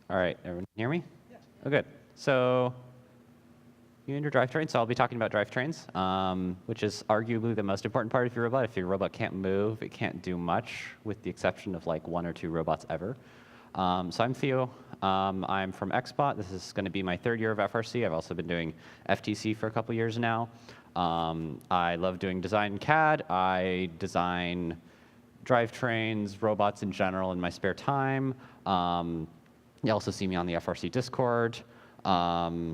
All right, everyone hear me? Yeah. Oh, good. So you and your drivetrain. So I'll be talking about drivetrains, which is arguably the most important part of your robot. If your robot can't move, it can't do much, with the exception of like 1 or 2 robots ever. So I'm Theo. I'm from XBot. This is going to be my 3rd year of FRC. I've also been doing FTC for a couple years now. I love doing design in CAD. I design drivetrains, robots in general in my spare time. You also see me on the FRC Discord. I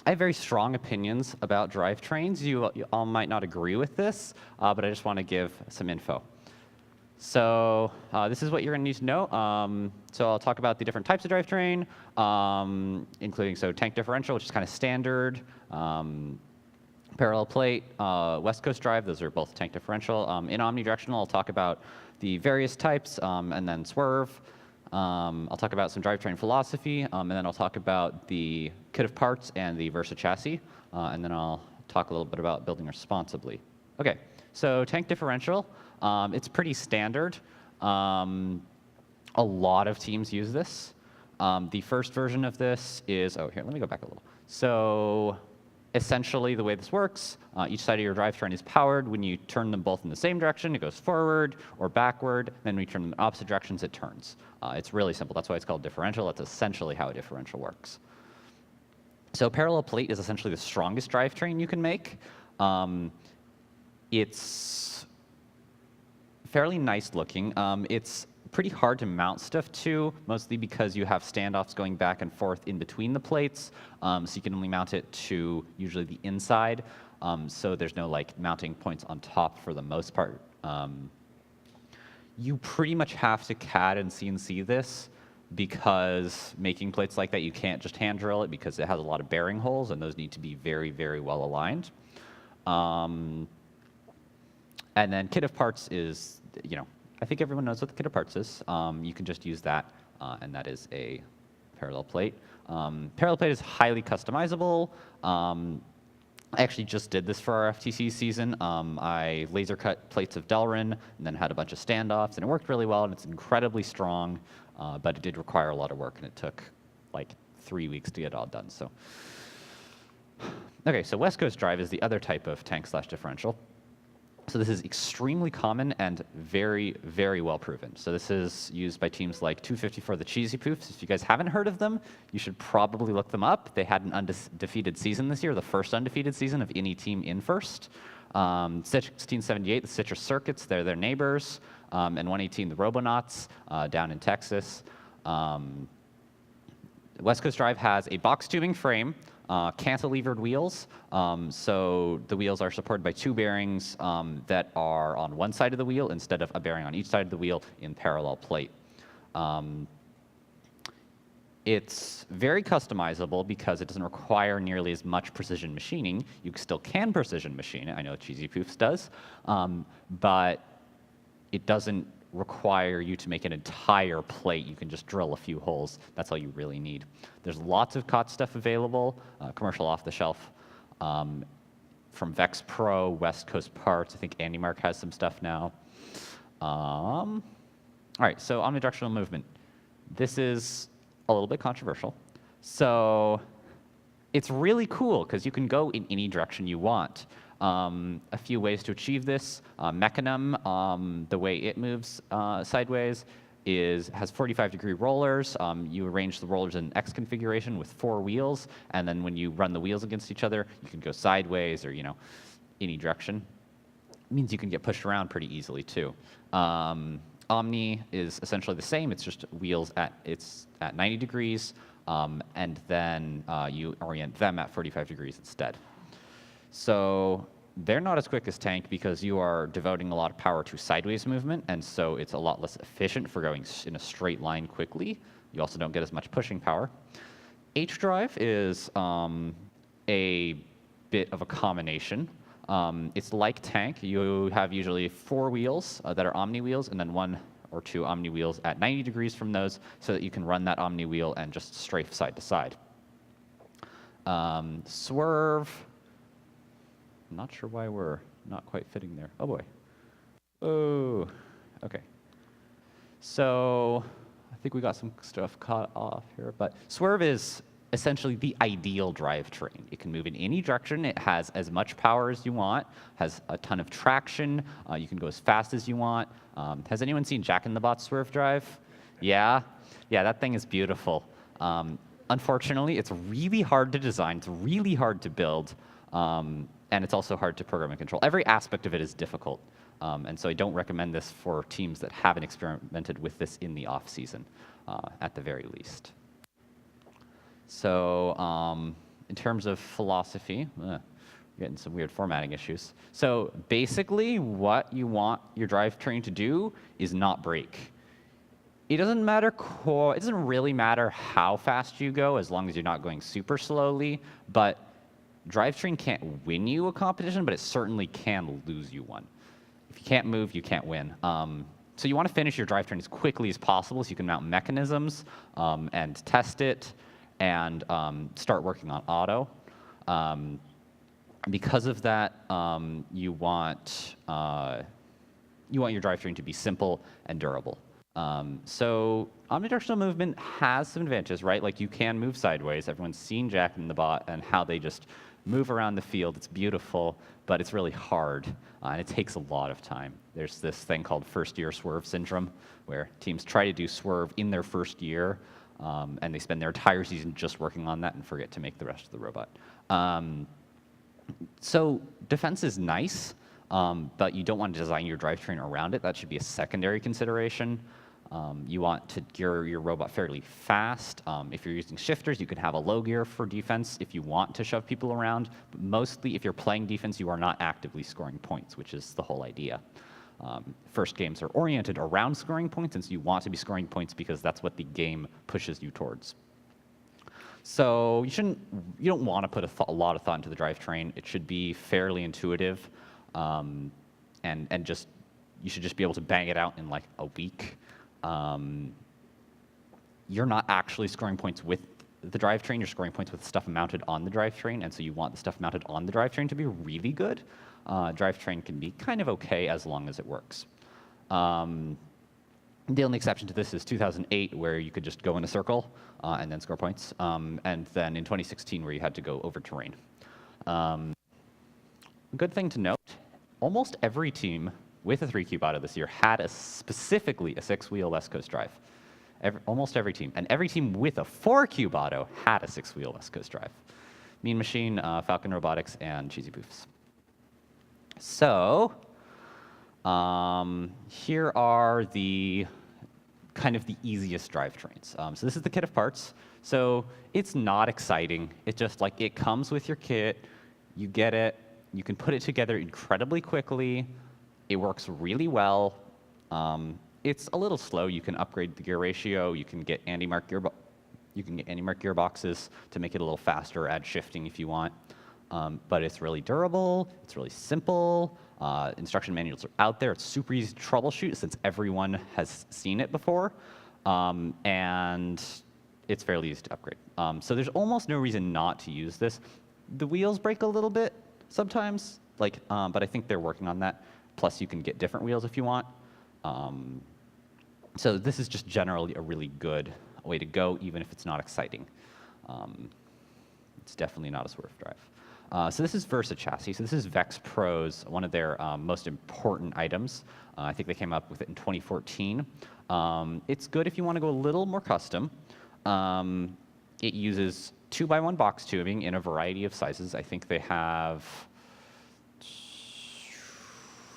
have very strong opinions about drivetrains. You all might not agree with this, but I just want to give some info. So this is what you're going to need to know. So I'll talk about the different types of drivetrain, including tank differential, which is kind of standard, parallel plate, West Coast drive. Those are both tank differential. In omnidirectional, I'll talk about the various types, and then swerve. I'll talk about some drivetrain philosophy, and then I'll talk about the kit of parts and the Versa chassis, and then I'll talk a little bit about building responsibly. Okay, so tank differential, it's pretty standard. A lot of teams use this. The first version of this is, oh, here, let me go back a little. So essentially, the way this works, each side of your drivetrain is powered. When you turn them both in the same direction, it goes forward or backward. Then when you turn them in opposite directions, it turns. It's really simple. That's why it's called differential. That's essentially how a differential works. So parallel plate is essentially the strongest drivetrain you can make. It's fairly nice looking. It's pretty hard to mount stuff to, mostly because you have standoffs going back and forth in between the plates. So you can only mount it to usually the inside. So there's no like mounting points on top for the most part. You pretty much have to CAD and CNC this, because making plates like that, you can't just hand drill it because it has a lot of bearing holes, and those need to be very, very well aligned. And then kit of parts is, I think everyone knows what the kit of parts is. You can just use that, and that is a parallel plate. Parallel plate is highly customizable. I actually just did this for our FTC season. I laser cut plates of Delrin and then had a bunch of standoffs, and it worked really well, and it's incredibly strong, but it did require a lot of work, and it took like 3 weeks to get it all done. So, okay, so West Coast drive is the other type of tank/differential. So this is extremely common and very, very well proven. So this is used by teams like 254 the Cheesy Poofs. If you guys haven't heard of them, you should probably look them up. They had an undefeated season this year, the first undefeated season of any team in first. 1678, the Citrus Circuits, they're their neighbors. And 118, the Robonauts, down in Texas. West Coast Drive has a box tubing frame, cantilevered wheels. So the wheels are supported by 2 bearings that are on one side of the wheel instead of a bearing on each side of the wheel in parallel plate. It's very customizable because it doesn't require nearly as much precision machining. You still can precision machine it. I know Cheesy Poofs does, but it doesn't require you to make an entire plate. You can just drill a few holes. That's all you really need. There's lots of COT stuff available, commercial off the shelf, from Vex Pro, West Coast Parts. I think AndyMark has some stuff now. All right, so omnidirectional movement. This is a little bit controversial. So it's really cool because you can go in any direction you want. A few ways to achieve this. Mecanum, the way it moves sideways, has 45-degree rollers. You arrange the rollers in X configuration with 4 wheels, and then when you run the wheels against each other, you can go sideways or any direction. It means you can get pushed around pretty easily too. Omni is essentially the same. It's just wheels at 90 degrees, and then you orient them at 45 degrees instead. So they're not as quick as tank because you are devoting a lot of power to sideways movement, and so it's a lot less efficient for going in a straight line quickly. You also don't get as much pushing power. H-drive is a bit of a combination. It's like tank. You have usually 4 wheels that are omni wheels, and then 1 or 2 omni wheels at 90 degrees from those, so that you can run that omni wheel and just strafe side to side. Swerve. I'm not sure why we're not quite fitting there. Oh boy. Oh, okay. So think we got some stuff cut off here, but Swerve is essentially the ideal drivetrain. It can move in any direction. It has as much power as you want, has a ton of traction. You can go as fast as you want. Has anyone seen Jack in the Box Swerve Drive? Yeah? Yeah, that thing is beautiful. Unfortunately, it's really hard to design. It's really hard to build. And it's also hard to program and control. Every aspect of it is difficult. And so I don't recommend this for teams that haven't experimented with this in the off season, at the very least. So in terms of philosophy, we're getting some weird formatting issues. So basically, what you want your drivetrain to do is not break. It doesn't matter. It doesn't really matter how fast you go, as long as you're not going super slowly. But drivetrain can't win you a competition, but it certainly can lose you one. If you can't move, you can't win. So you want to finish your drivetrain as quickly as possible so you can mount mechanisms and test it and start working on auto. Because of that, you want your drivetrain to be simple and durable. So omnidirectional movement has some advantages, right? Like you can move sideways. Everyone's seen Jack in the Bot and how they just move around the field. It's beautiful, but it's really hard, and it takes a lot of time. There's this thing called first-year swerve syndrome, where teams try to do swerve in their first year, and they spend their entire season just working on that and forget to make the rest of the robot. So defense is nice, but you don't want to design your drivetrain around it. That should be a secondary consideration. You want to gear your robot fairly fast. If you're using shifters, you can have a low gear for defense if you want to shove people around. But mostly, if you're playing defense, you are not actively scoring points, which is the whole idea. First games are oriented around scoring points, and so you want to be scoring points because that's what the game pushes you towards. So you don't want to put a lot of thought into the drivetrain. It should be fairly intuitive, and you should just be able to bang it out in like a week. You're not actually scoring points with the drivetrain. You're scoring points with stuff mounted on the drivetrain, and so you want the stuff mounted on the drivetrain to be really good. Drivetrain can be kind of okay as long as it works. The only exception to this is 2008, where you could just go in a circle and then score points, and then in 2016, where you had to go over terrain. Good thing to note, almost every team with a 3-cube auto this year had specifically a 6-wheel West Coast drive. Almost every team. And every team with a 4-cube auto had a 6-wheel West Coast drive. Mean Machine, Falcon Robotics, and Cheesy Poofs. So here are the kind of the easiest drivetrains. So this is the kit of parts. So it's not exciting. It just like it comes with your kit. You get it. You can put it together incredibly quickly. It works really well. It's a little slow. You can upgrade the gear ratio. You can get anti-mark gearboxes to make it a little faster, add shifting if you want. But it's really durable. It's really simple. Instruction manuals are out there. It's super easy to troubleshoot since everyone has seen it before. And it's fairly easy to upgrade. So there's almost no reason not to use this. The wheels break a little bit sometimes, but I think they're working on that. Plus, you can get different wheels if you want. So this is just generally a really good way to go, even if it's not exciting. It's definitely not a swerve drive. So this is Versa chassis. So this is Vex Pro's, one of their most important items. I think they came up with it in 2014. It's good if you want to go a little more custom. It uses 2x1 box tubing in a variety of sizes. I think they have,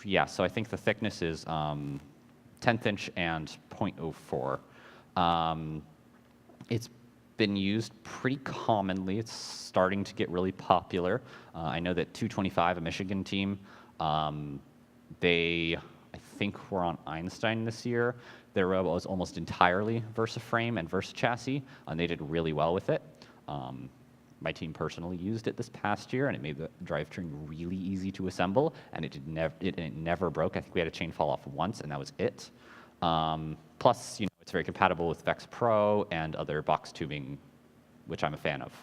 yeah, so I think the thickness is 10th inch and 0.04. It's been used pretty commonly. It's starting to get really popular. I know that 225, a Michigan team, they, I think, were on Einstein this year. Their robot was almost entirely Versa frame and Versa chassis, and they did really well with it. My team personally used it this past year, and it made the drivetrain really easy to assemble, and it never broke. I think we had a chain fall off once, and that was it. Plus, it's very compatible with Vex Pro and other box tubing, which I'm a fan of.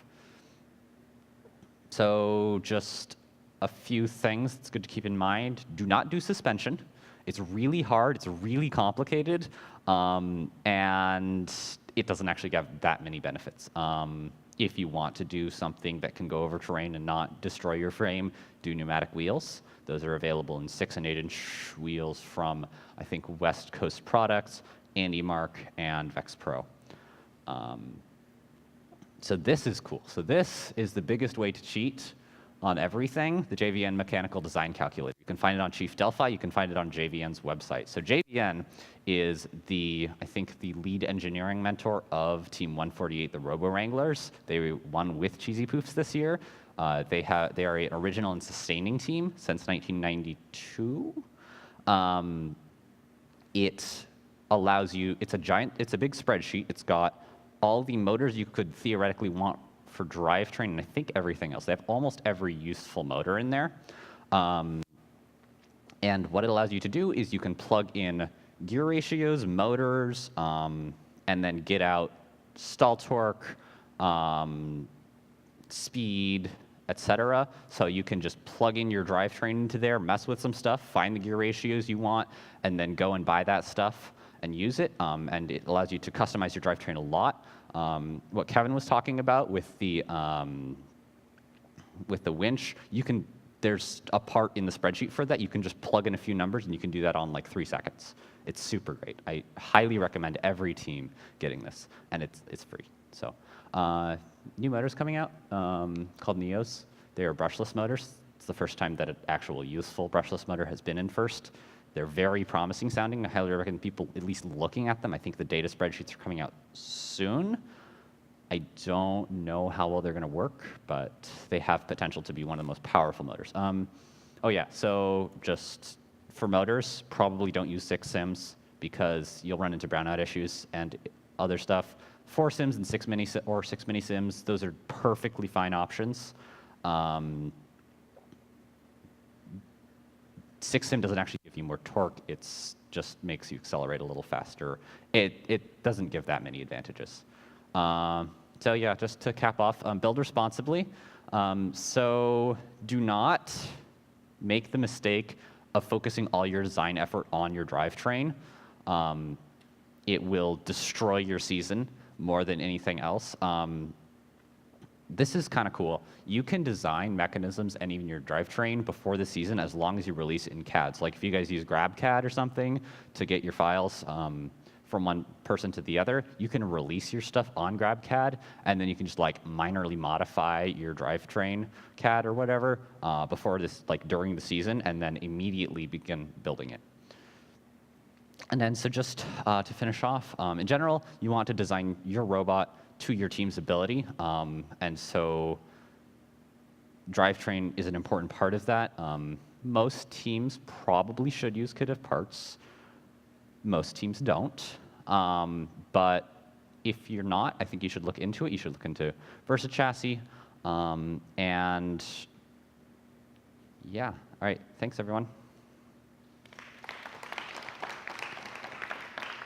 So just a few things that's good to keep in mind. Do not do suspension. It's really hard. It's really complicated. And it doesn't actually have that many benefits. If you want to do something that can go over terrain and not destroy your frame, do pneumatic wheels. Those are available in 6 and 8-inch wheels from, I think, West Coast Products, Andy Mark, and Vex Pro. So this is cool. So this is the biggest way to cheat on everything, the JVN Mechanical Design Calculator. You can find it on Chief Delphi. You can find it on JVN's website. So JVN is I think, the lead engineering mentor of Team 148, the Robo Wranglers. They won with Cheesy Poofs this year. They are an original and sustaining team since 1992. It allows you, it's a big spreadsheet. It's got all the motors you could theoretically want for drivetrain, and I think everything else. They have almost every useful motor in there. And what it allows you to do is you can plug in gear ratios, motors, and then get out stall torque, speed, etc. So you can just plug in your drivetrain into there, mess with some stuff, find the gear ratios you want, and then go and buy that stuff and use it. And it allows you to customize your drivetrain a lot. What Kevin was talking about with the winch, there's a part in the spreadsheet for that. You can just plug in a few numbers and you can do that on like 3 seconds. It's super great. I highly recommend every team getting this, and it's free. So new motors coming out called Neos. They are brushless motors. It's the first time that an actual useful brushless motor has been in first. They're very promising sounding. I highly recommend people at least looking at them. I think the data spreadsheets are coming out soon. I don't know how well they're going to work, but they have potential to be one of the most powerful motors. Oh yeah, so just for motors, probably don't use 6 sims because you'll run into brownout issues and other stuff. 4 sims and 6 mini sims, those are perfectly fine options. 6 sim doesn't actually give you more torque. It just makes you accelerate a little faster. It doesn't give that many advantages. So yeah, just to cap off, build responsibly. So do not make the mistake of focusing all your design effort on your drivetrain. It will destroy your season more than anything else. This is kind of cool. You can design mechanisms and even your drivetrain before the season as long as you release it in CAD. So like if you guys use GrabCAD or something to get your files from one person to the other, you can release your stuff on GrabCAD, and then you can just like minorly modify your drivetrain CAD or whatever before this, like during the season, and then immediately begin building it. And then so just to finish off, in general, you want to design your robot to your team's ability, and so drivetrain is an important part of that. Most teams probably should use kit of parts. Most teams don't, but if you're not, I think you should look into it. You should look into Versa Chassis, and yeah, all right, thanks everyone.